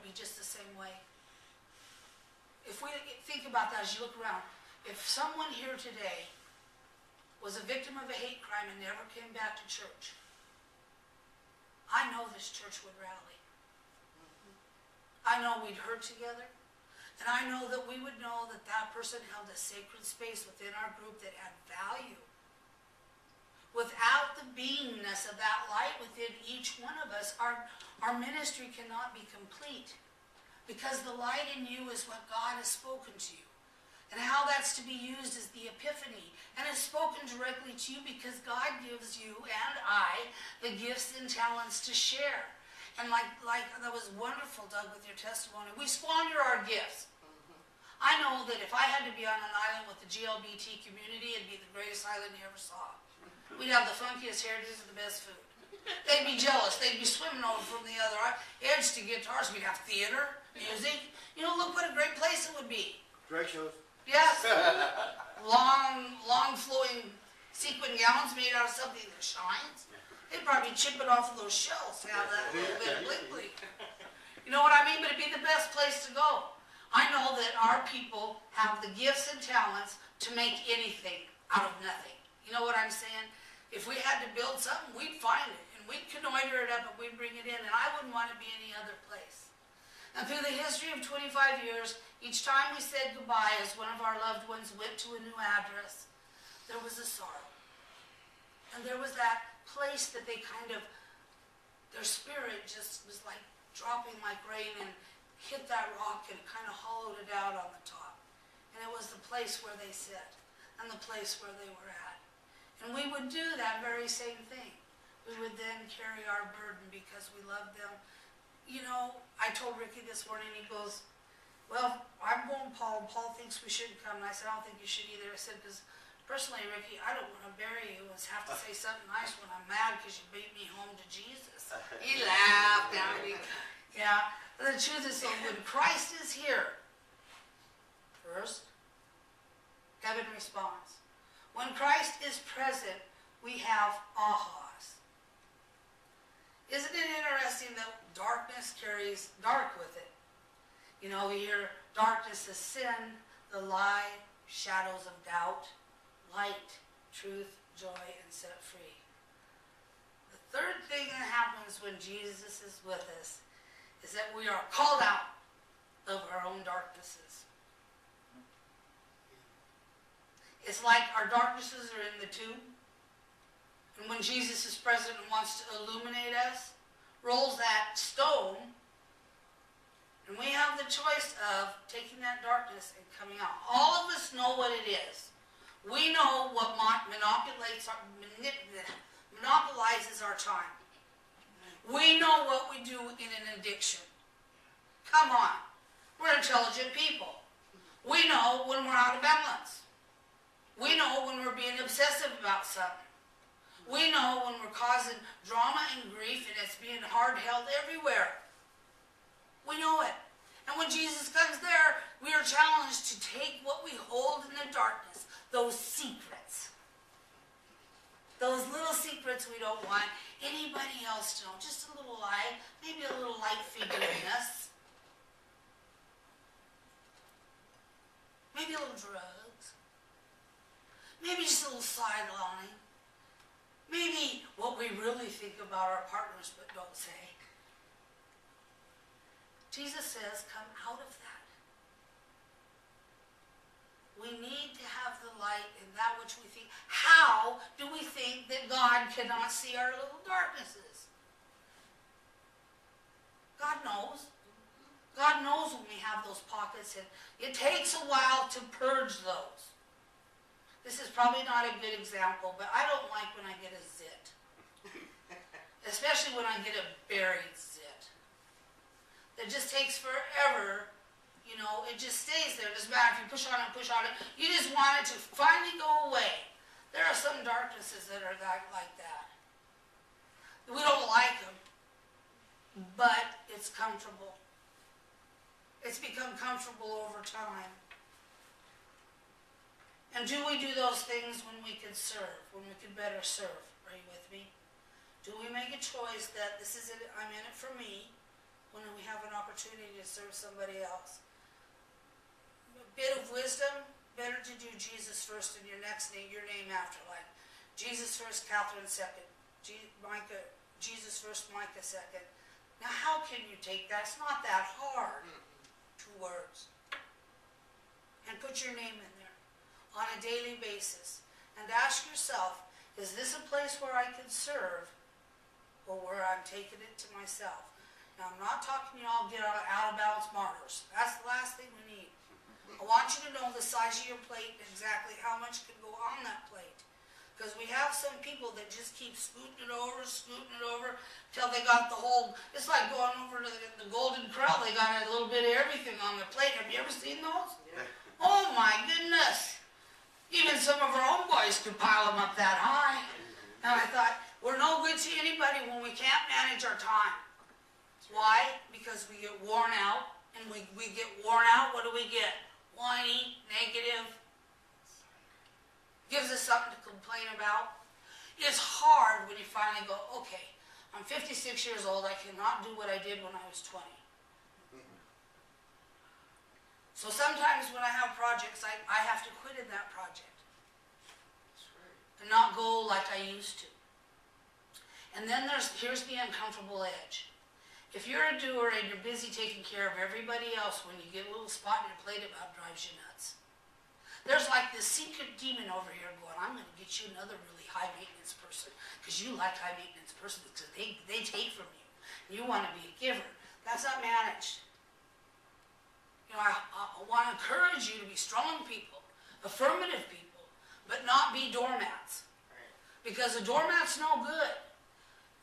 be just the same way. If we think about that as you look around, if someone here today was a victim of a hate crime and never came back to church, I know this church would rally. I know we'd hurt together. And I know that we would know that that person held a sacred space within our group that had value. Without the beingness of that light within each one of us, our ministry cannot be complete. Because the light in you is what God has spoken to you. And how that's to be used is the epiphany. And it's spoken directly to you because God gives you and I the gifts and talents to share. And like that was wonderful, Doug, with your testimony. We squander our gifts. I know that if I had to be on an island with the GLBT community, it'd be the greatest island you ever saw. We'd have the funkiest hairdos and the best food. They'd be jealous. They'd be swimming over from the other edge to guitars. We'd have theater, music. You know, look what a great place it would be. Drag shows. Yes. long flowing sequin gowns made out of something that shines. They'd probably chip it off of those shells to have that little bit of blink. You know what I mean? But it'd be the best place to go. I know that our people have the gifts and talents to make anything out of nothing. You know what I'm saying? If we had to build something, we'd find it. And we'd connoiter it up and we'd bring it in. And I wouldn't want to be any other place. And through the history of 25 years, each time we said goodbye as one of our loved ones went to a new address, there was a sorrow. And there was that place that they kind of, their spirit just was like dropping like rain and hit that rock and kind of hollowed it out on the top. And it was the place where they sit and the place where they were at. And we would do that very same thing. We would then carry our burden because we loved them. You know, I told Ricky this morning, he goes, well, I'm going, Paul, and Paul thinks we shouldn't come. And I said, I don't think you should either. I said, because personally, Ricky, I don't want to bury you and have to say something nice when I'm mad because you beat me home to Jesus. He laughed at me. Yeah. But the truth is, so when Christ is here, first, heaven responds. When Christ is present, we have ahas. Isn't it interesting that darkness carries dark with it? You know, we hear darkness is sin, the lie, shadows of doubt, light, truth, joy, and set free. The third thing that happens when Jesus is with us is that we are called out of our own darknesses. It's like our darknesses are in the tube, and when Jesus is present and wants to illuminate us, rolls that stone, and we have the choice of taking that darkness and coming out. All of us know what it is. We know what monopolizes our time. We know what we do in an addiction. Come on. We're intelligent people. We know when we're out of balance. We know when we're being obsessive about something. We know when we're causing drama and grief and it's being hard-held everywhere. We know it. And when Jesus comes there, we are challenged to take what we hold in the darkness, those secrets. Those little secrets we don't want anybody else to know. Just a little lie, maybe a little light figure in us. Maybe a little drugs. Maybe just a little sideline. Maybe what we really think about our partners but don't say. Jesus says, come out of that. We need to have the light in that which we think. How do we think that God cannot see our little darknesses? God knows. God knows when we have those pockets, and it takes a while to purge those. This is probably not a good example, but I don't like when I get a zit. Especially when I get a buried zit. It just takes forever, you know, it just stays there. It doesn't matter if you push on it, you just want it to finally go away. There are some darknesses that are like that. We don't like them, but it's comfortable. It's become comfortable over time. And do we do those things when we can serve, when we can better serve? Are you with me? Do we make a choice that this is it, I'm in it for me, when we have an opportunity to serve somebody else. A bit of wisdom, better to do Jesus first and your name after, like Jesus first, Catherine second, Jesus first, Micah second. Now how can you take that? It's not that hard. 2 words. And put your name in there on a daily basis. And ask yourself, is this a place where I can serve or where I'm taking it to myself? Now, I'm not talking you all get out of balance martyrs. That's the last thing we need. I want you to know the size of your plate and exactly how much can go on that plate. Because we have some people that just keep scooting it over, till they got the whole, it's like going over to the Golden Corral. They got a little bit of everything on their plate. Have you ever seen those? Yeah. Oh my goodness. Even some of our own boys could pile them up that high. And I thought, we're no good to anybody when we can't manage our time. Why? Because we get worn out, and we get worn out, what do we get? Whiny, negative, gives us something to complain about. It's hard when you finally go, okay, I'm 56 years old, I cannot do what I did when I was 20. So sometimes when I have projects, I have to quit in that project. And not go like I used to. And then here's the uncomfortable edge. If you're a doer and you're busy taking care of everybody else, when you get a little spot in your plate, it about drives you nuts. There's like this secret demon over here going, I'm going to get you another really high maintenance person, because you like high maintenance persons, because they take from you. You want to be a giver. That's not managed. You know, I want to encourage you to be strong people, affirmative people, but not be doormats. Because a doormat's no good.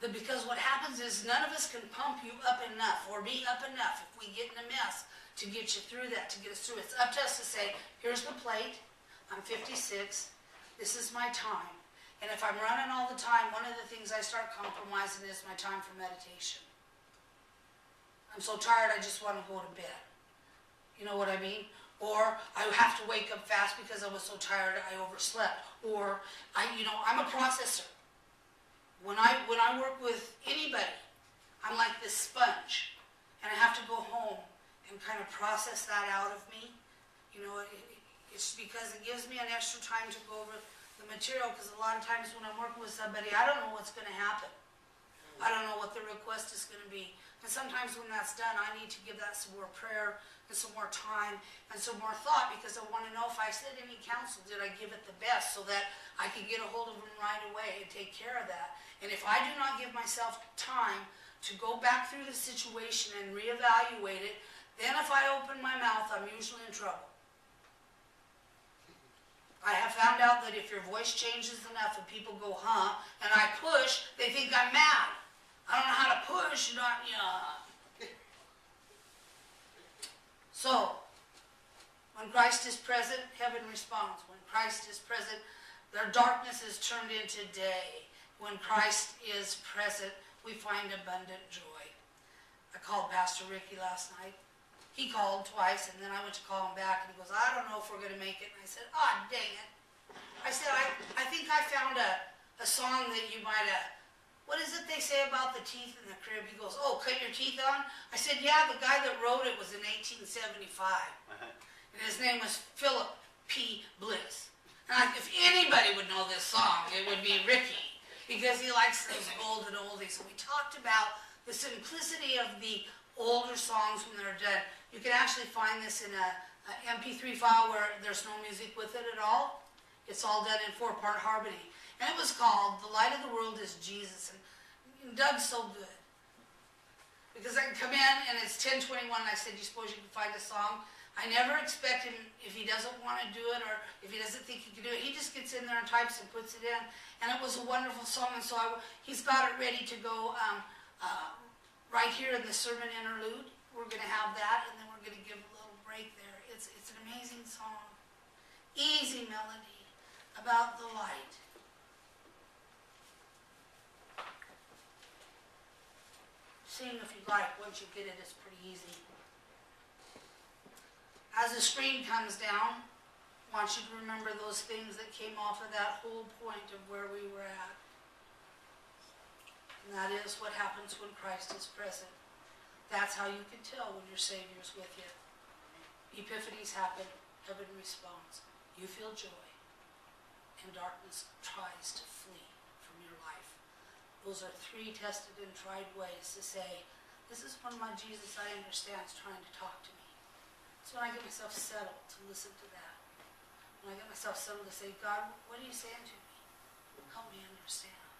Because what happens is none of us can pump you up enough or be up enough if we get in a mess to get you through that, to get us through. It's up to us to say, here's the plate, I'm 56, this is my time. And if I'm running all the time, one of the things I start compromising is my time for meditation. I'm so tired I just want to go to bed. You know what I mean? Or I have to wake up fast because I was so tired I overslept. Or I'm a processor. When I work with anybody, I'm like this sponge, and I have to go home and kind of process that out of me. You know, it's because it gives me an extra time to go over the material, because a lot of times when I'm working with somebody, I don't know what's going to happen. I don't know what the request is going to be. And sometimes when that's done, I need to give that some more prayer and some more time and some more thought, because I want to know if I said any counsel, did I give it the best, so that I can get a hold of them right away and take care of that. And if I do not give myself time to go back through the situation and reevaluate it, then if I open my mouth, I'm usually in trouble. I have found out that if your voice changes enough and people go, huh, and I push, they think I'm mad. I don't know how to push, not, So, when Christ is present, heaven responds. When Christ is present, their darkness is turned into day. When Christ is present, we find abundant joy. I called Pastor Ricky last night. He called twice, and then I went to call him back, and he goes, I don't know if we're going to make it. And I said, dang it. I said, I think I found a song that you might have. What is it they say about the teeth in the crib? He goes, oh, cut your teeth on? I said, yeah, the guy that wrote it was in 1875. And his name was Philip P. Bliss. And if anybody would know this song, it would be Ricky, because he likes those golden oldies. So we talked about the simplicity of the older songs when they're done. You can actually find this in a MP3 file where there's no music with it at all. It's all done in 4-part harmony. And it was called The Light of the World is Jesus. And Doug's so good. Because I can come in and it's 10:21 and I said, you suppose you can find a song? I never expect him, if he doesn't want to do it or if he doesn't think he can do it, he just gets in there and types and puts it in. And it was a wonderful song. And so he's got it ready to go right here in the sermon interlude. We're going to have that, and then we're going to give a little break there. It's an amazing song. Easy melody about the light. Sing if you'd like. Once you get it, it's pretty easy. As the screen comes down, I want you to remember those things that came off of that whole point of where we were at. And that is what happens when Christ is present. That's how you can tell when your Savior's with you. Epiphanies happen, heaven responds. You feel joy, and darkness tries to flee from your life. Those are 3 tested and tried ways to say, this is when my Jesus I understand is trying to talk to me. So when I get myself settled to listen to that. When I get myself settled to say, God, what are you saying to me? Help me understand.